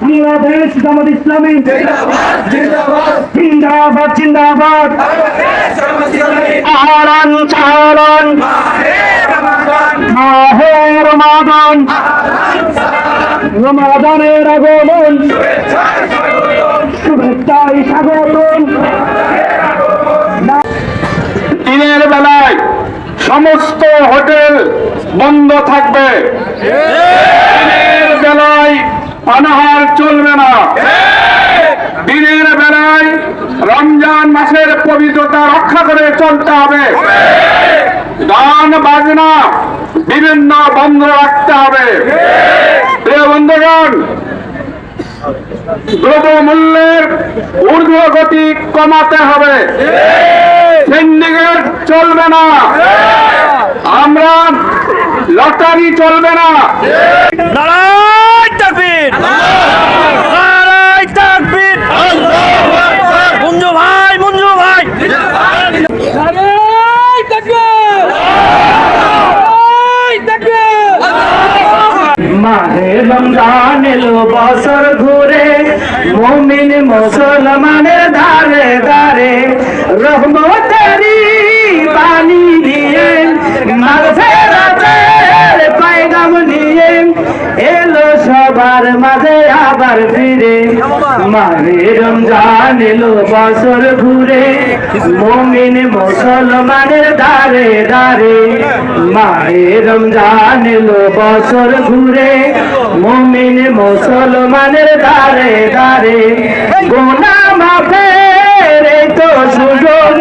বাংলাদেশ জামাত ইসলামী জিন্দাবাদ জিন্দাবাদ। আহলান সাহলান মাহে রমাদান, রমাদানের আগমন, শুভেচ্ছায় স্বাগতম। দিনের বেলায় সমস্ত হোটেল বন্ধ থাকবে, দিনের বেলায় পানাহার চলবে না, দিনের বেলায় রমজান মাসের পবিত্রতা রক্ষা করে চলতে হবে, গান বাজনা বিভিন্ন বন্ধ রাখতে হবে। প্রিয় বন্ধুগণ, দ্রব্যমূল্যের ঊর্ধ্বগতি কমাতে হবে, সিন্ডিকেট চলবে না, আমরা লটারি চলবে না। নারায়ে তাকবীর, নারায়ে তাকবীর। মঞ্জু ভাই, মঞ্জু ভাই, নারায়ে তাকবীর, নারায়ে তাকবীর। মাহে রমজান এলো বছর ঘুরে, মুমিন মুসলমানের ধারে ধারে রহমতেরই পানি দিয়ে, মাগফিরাতের পয়গাম নিয়ে এলো সবার মাঝে আবার ফিরে। মাহে রমজান এলো বছর ঘুরে, মুমিন মুসলমানের ধারে ধারে। মাহে রমজান এলো বছর ঘুরে, মুমিন মুসলমানের ধারে ধারে। গুনাহ মাফের এই তো সুযোগ,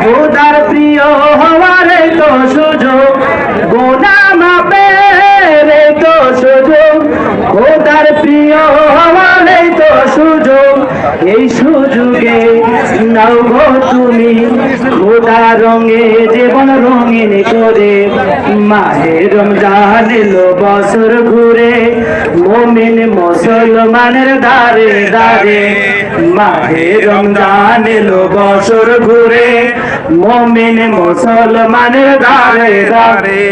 খোদার প্রিয় হওয়ার এই তো সুযোগ। গুনাহ মাফের এই তো সুযোগ, খোদার প্রিয় হওয়ার এই তো সুযোগ। এই সুযোগে নাও গো তুমি খোদা রঙে জীবন রঙিন করে। মাহে রমজান এলো বছর ঘুরে, মুমিন মুসলমানের ধারে ধারে। মাহে রমজান এলো বছর ঘুরে, মুমিন মুসলমানের ধারে ধারে।